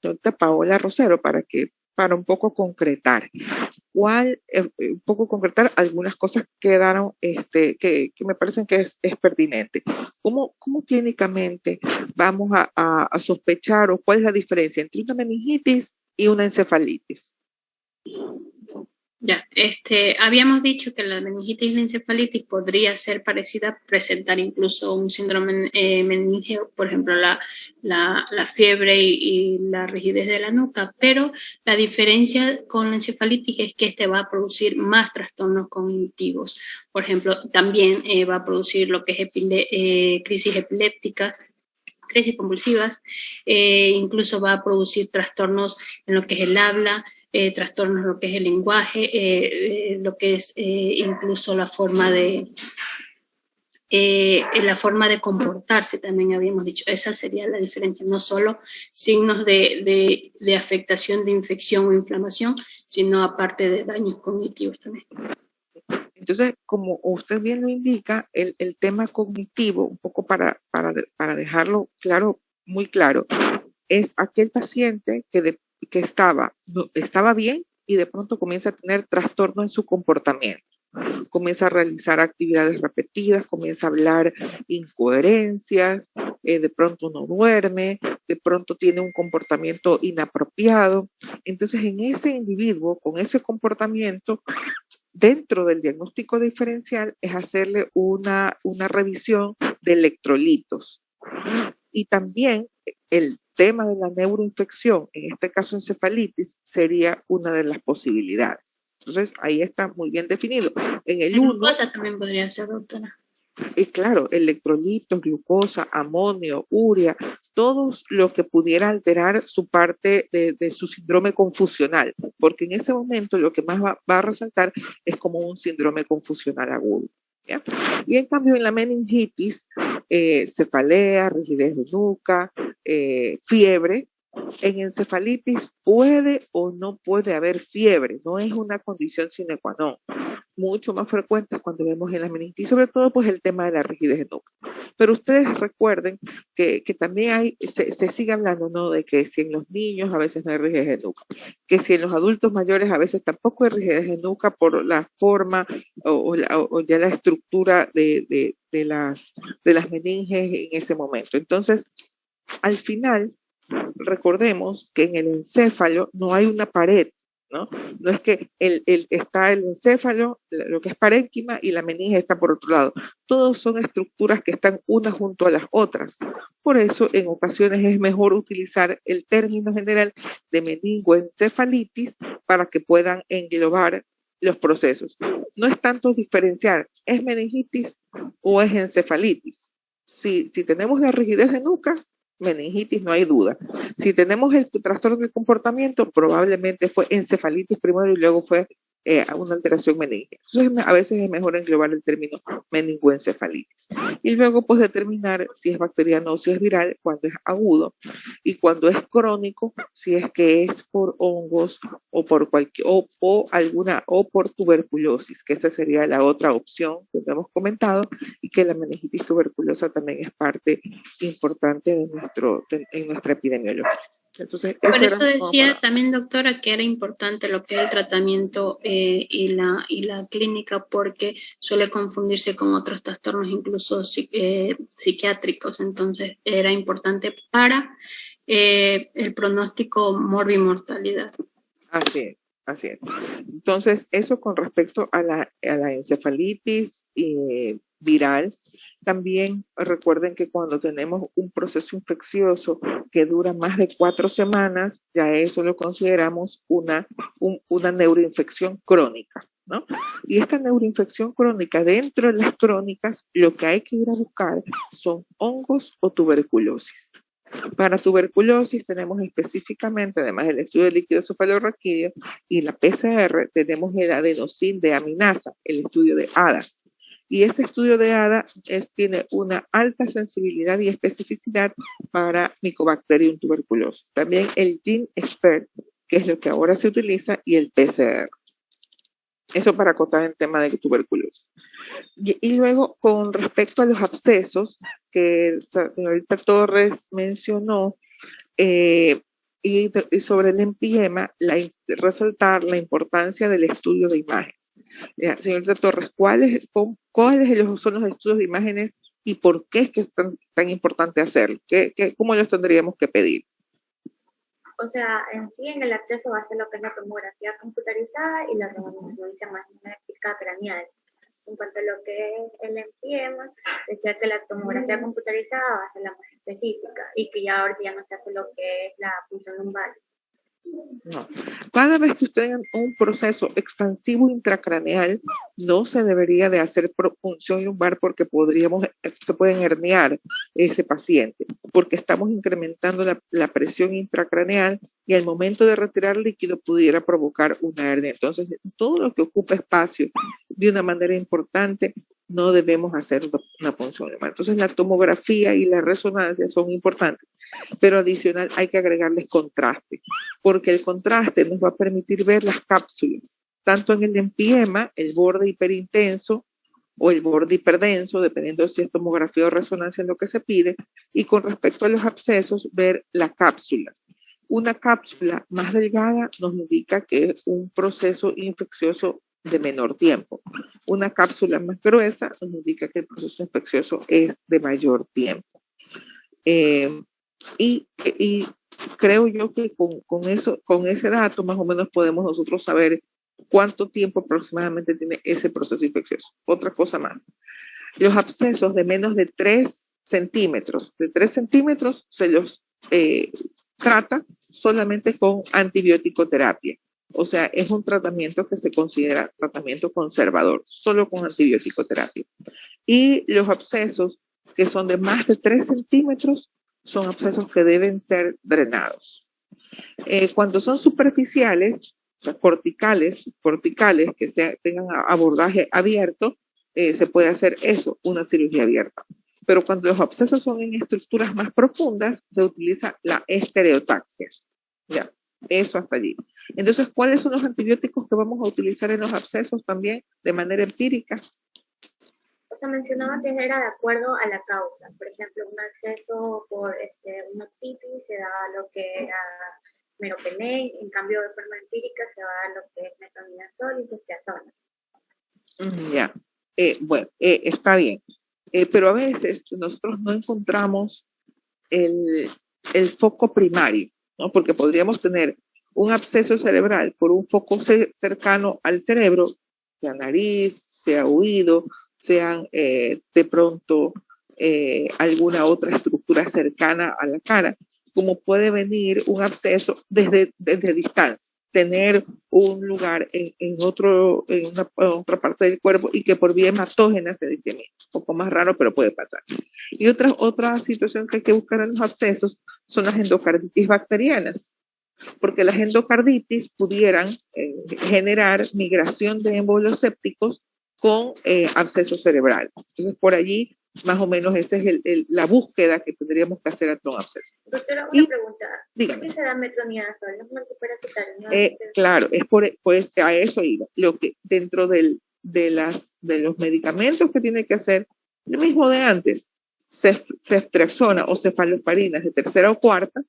señorita Paola Rosero, para un poco concretar. Un poco concretar algunas cosas que quedaron, que me parecen que es pertinente. ¿Cómo clínicamente vamos a sospechar o cuál es la diferencia entre una meningitis y una encefalitis? Ya, habíamos dicho que la meningitis y la encefalitis podría ser parecida, presentar incluso un síndrome meningeo, por ejemplo, la fiebre y la rigidez de la nuca, pero la diferencia con la encefalitis es que va a producir más trastornos cognitivos. Por ejemplo, también va a producir lo que es crisis epilépticas, crisis convulsivas, incluso va a producir trastornos en lo que es el habla, trastornos en lo que es el lenguaje, lo que es incluso la forma de comportarse, también habíamos dicho. Esa sería la diferencia, no solo signos de afectación, de infección o inflamación, sino aparte de daños cognitivos también. Entonces, como usted bien lo indica, el tema cognitivo, un poco para dejarlo claro, muy claro, es aquel paciente que estaba bien y de pronto comienza a tener trastorno en su comportamiento. Comienza a realizar actividades repetidas, comienza a hablar incoherencias, de pronto no duerme, de pronto tiene un comportamiento inapropiado. Entonces, en ese individuo, con ese comportamiento, dentro del diagnóstico diferencial es hacerle una revisión de electrolitos. Y también el tema de la neuroinfección, en este caso encefalitis, sería una de las posibilidades. Entonces, ahí está muy bien definido. En el 1, glucosa también podría ser, doctora. Y claro, electrolitos, glucosa, amonio, urea, todos lo que pudiera alterar su parte de su síndrome confusional, porque en ese momento lo que más va a resaltar es como un síndrome confusional agudo. ¿Ya? Y en cambio en la meningitis, cefalea, rigidez de nuca, fiebre. En encefalitis puede o no puede haber fiebre, no es una condición sine qua non. Mucho más frecuente cuando vemos en la meningitis, sobre todo pues el tema de la rigidez de nuca. Pero ustedes recuerden que también se sigue hablando, ¿no? De que si en los niños a veces no hay rigidez de nuca, que si en los adultos mayores a veces tampoco hay rigidez de nuca por la forma o ya la estructura de las meninges en ese momento. Entonces, al final, recordemos que en el encéfalo no hay una pared, ¿no? No es que está el encéfalo, lo que es parénquima, y la meninge está por otro lado. Todos son estructuras que están unas junto a las otras. Por eso, en ocasiones es mejor utilizar el término general de meningoencefalitis para que puedan englobar los procesos. No es tanto diferenciar, ¿es meningitis o es encefalitis? Si tenemos la rigidez de nuca, meningitis, no hay duda. Si tenemos el trastorno del comportamiento, probablemente fue encefalitis primero y luego fue una alteración meningea. Entonces, a veces es mejor englobar el término meningoencefalitis. Y luego, pues, determinar si es bacteriano o si es viral cuando es agudo y cuando es crónico, si es que es por hongos o por por tuberculosis, que esa sería la otra opción que hemos comentado, y que la meningitis tuberculosa también es parte importante en nuestra epidemiología. Entonces, por eso decía también, doctora, que era importante lo que es el tratamiento y la clínica, porque suele confundirse con otros trastornos, incluso psiquiátricos. Entonces, era importante para el pronóstico morbimortalidad. Así es. Entonces, eso con respecto a la encefalitis viral. También recuerden que cuando tenemos un proceso infeccioso que dura más de 4 semanas, ya eso lo consideramos una neuroinfección crónica, ¿no? Y esta neuroinfección crónica, dentro de las crónicas, lo que hay que ir a buscar son hongos o tuberculosis. Para tuberculosis tenemos específicamente, además del estudio de líquido cefalorraquídeo y la PCR, tenemos el adenosín-deaminasa, el estudio de ADA. Y ese estudio de ADA tiene una alta sensibilidad y especificidad para Mycobacterium tuberculosis. También el GeneXpert, que es lo que ahora se utiliza, y el PCR. Eso para acotar el tema de tuberculosis. Y luego, con respecto a los abscesos que la señorita Torres mencionó, Y sobre el empiema, resaltar la importancia del estudio de imágenes. Señorita Torres, ¿cuáles son los estudios de imágenes y por qué es que es tan importante hacerlo? ¿Cómo los tendríamos que pedir? O sea, en sí, en el acceso va a ser lo que es la tomografía computarizada y la resonancia magnética craneal. En cuanto a lo que es el empiema, decía que la tomografía computarizada va a ser la más específica y que ya ahorita ya no se hace lo que es la punción lumbar. No. Cada vez que usted tenga un proceso expansivo intracraneal, no se debería de hacer punción lumbar porque se pueden herniar ese paciente, porque estamos incrementando la presión intracraneal y al momento de retirar líquido pudiera provocar una hernia. Entonces, todo lo que ocupa espacio de una manera importante, no debemos hacer una punción lumbar. Entonces, la tomografía y la resonancia son importantes, pero adicional hay que agregarles contraste, porque el contraste nos va a permitir ver las cápsulas, tanto en el empiema, el borde hiperintenso o el borde hiperdenso, dependiendo si es tomografía o resonancia en lo que se pide, y con respecto a los abscesos, ver la cápsula. Una cápsula más delgada nos indica que es un proceso infeccioso de menor tiempo. Una cápsula más gruesa nos indica que el proceso infeccioso es de mayor tiempo. Y creo yo que con ese dato más o menos podemos nosotros saber cuánto tiempo aproximadamente tiene ese proceso infeccioso. Otra cosa más, los abscesos de menos de 3 centímetros, se los trata solamente con antibiótico terapia. O sea, es un tratamiento que se considera tratamiento conservador, solo con antibiótico terapia. Y los abscesos que son de más de 3 centímetros son abscesos que deben ser drenados. Cuando son superficiales, o sea, corticales que tengan abordaje abierto, se puede hacer eso, una cirugía abierta. Pero cuando los abscesos son en estructuras más profundas, se utiliza la estereotaxia. Ya, eso hasta allí. Entonces, ¿cuáles son los antibióticos que vamos a utilizar en los abscesos también de manera empírica? O sea, mencionaba que era de acuerdo a la causa. Por ejemplo, un acceso por una otitis se da lo que era meropenem, en cambio de forma empírica se va a dar lo que es metronidazol y ceftriaxona. Ya, bueno, está bien. Pero a veces nosotros no encontramos el foco primario, ¿no? Porque podríamos tener un absceso cerebral por un foco cercano al cerebro, sea nariz, sea oído, sean de pronto alguna otra estructura cercana a la cara, como puede venir un absceso desde distancia, tener un lugar en otra parte del cuerpo y que por vía hematógena se disemine. Un poco más raro, pero puede pasar. Y otra situación que hay que buscar en los abscesos son las endocarditis bacterianas, porque las endocarditis pudieran generar migración de émbolos sépticos con abscesos cerebrales. Entonces, por allí, más o menos, esa es la búsqueda que tendríamos que hacer ante un absceso. Doctora, una pregunta. Dígame. ¿Por qué se da metronidazol? ¿No es claro, pues a eso iba. Lo que dentro de los medicamentos que tiene que hacer, lo mismo de antes, ceftriaxona o cefalosparinas de tercera o cuarta,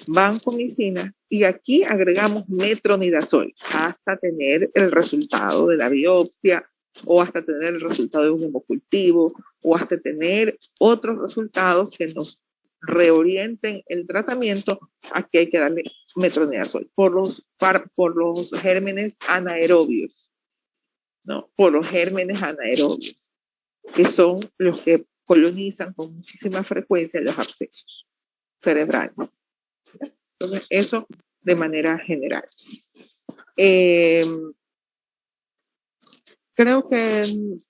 vancomicina, y aquí agregamos metronidazol hasta tener el resultado de la biopsia o hasta tener el resultado de un hemocultivo o hasta tener otros resultados que nos reorienten el tratamiento. Aquí hay que darle metronidazol por los gérmenes anaerobios, ¿no? Por los gérmenes anaerobios, que son los que colonizan con muchísima frecuencia los abscesos cerebrales. Entonces, eso de manera general. Creo que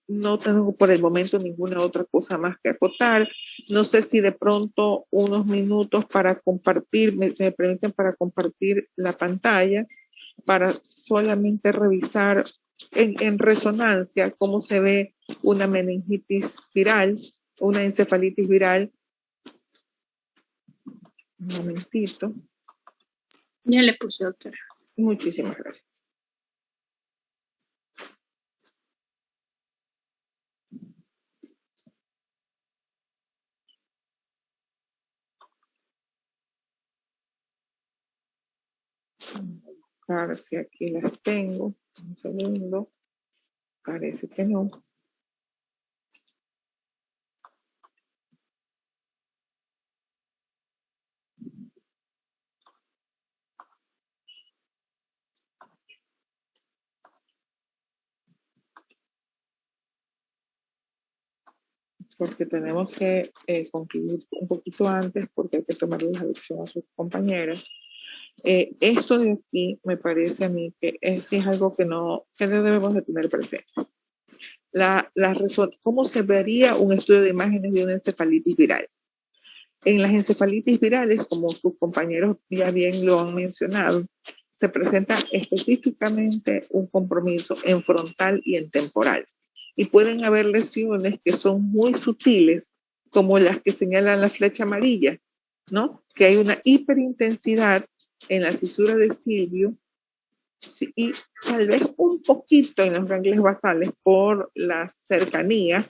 no tengo por el momento ninguna otra cosa más que acotar. No sé si de pronto unos minutos para compartir, se me permiten para compartir la pantalla, para solamente revisar en resonancia cómo se ve una meningitis viral, una encefalitis viral. Un momentito. Ya le puse, doctora. Muchísimas gracias. A ver si aquí las tengo. Un segundo. Parece que no. Porque tenemos que concluir un poquito antes porque hay que tomarle la lección a sus compañeras. Esto de aquí me parece a mí que sí es algo que no debemos de tener presente. ¿Cómo se vería un estudio de imágenes de una encefalitis viral? En las encefalitis virales, como sus compañeros ya bien lo han mencionado, se presenta específicamente un compromiso en frontal y en temporal. Y pueden haber lesiones que son muy sutiles, como las que señalan la flecha amarilla, ¿no? Que hay una hiperintensidad en la cisura de Silvio, ¿sí? Y tal vez un poquito en los ganglios basales por la cercanía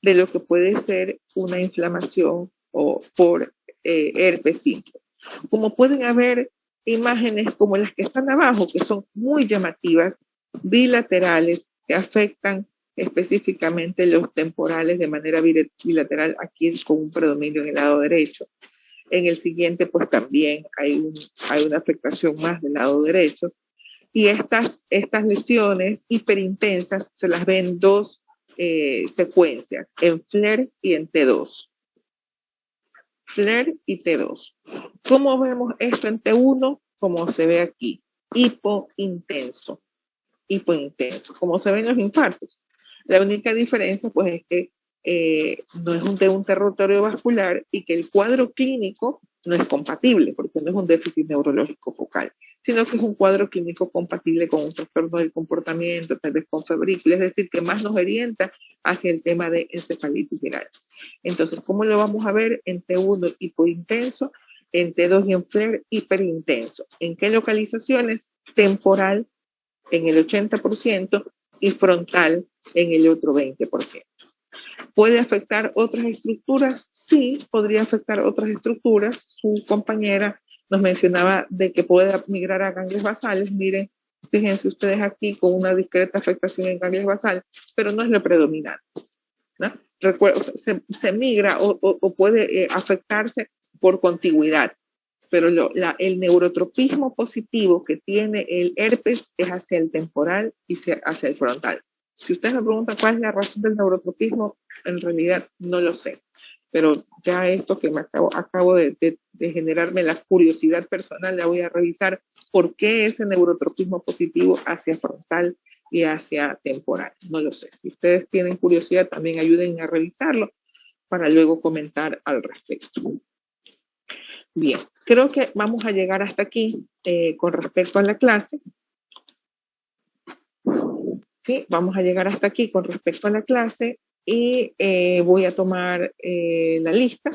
de lo que puede ser una inflamación o por herpes simple. Como pueden haber imágenes como las que están abajo, que son muy llamativas, bilaterales, que afectan específicamente los temporales de manera bilateral, aquí con un predominio en el lado derecho. En el siguiente, pues también hay una afectación más del lado derecho. Y estas lesiones hiperintensas se las ven en dos secuencias, en FLAIR y en T2. FLAIR y T2. ¿Cómo vemos esto en T1? Como se ve aquí, hipointenso, como se ven los infartos. La única diferencia, pues, es que no es de un territorio vascular y que el cuadro clínico no es compatible, porque no es un déficit neurológico focal, sino que es un cuadro clínico compatible con un trastorno del comportamiento, tal vez con febrícula, es decir, que más nos orienta hacia el tema de encefalitis viral. Entonces, ¿cómo lo vamos a ver? En T1 hipointenso, en T2 y en FLAIR hiperintenso. ¿En qué localizaciones? Temporal en el 80% y frontal en el otro 20%. ¿Puede afectar otras estructuras? Sí, podría afectar otras estructuras. Su compañera nos mencionaba de que puede migrar a ganglios basales. Miren, fíjense ustedes aquí con una discreta afectación en ganglios basales, pero no es lo predominante, ¿no? Se migra o puede afectarse por contigüidad, pero el neurotropismo positivo que tiene el herpes es hacia el temporal y hacia el frontal. Si ustedes me preguntan cuál es la razón del neurotropismo, en realidad no lo sé. Pero ya esto que acabo de generarme la curiosidad personal, la voy a revisar por qué ese neurotropismo positivo hacia frontal y hacia temporal. No lo sé. Si ustedes tienen curiosidad, también ayuden a revisarlo para luego comentar al respecto. Bien, creo que vamos a llegar hasta aquí con respecto a la clase. Sí, vamos a llegar hasta aquí con respecto a la clase y voy a tomar la lista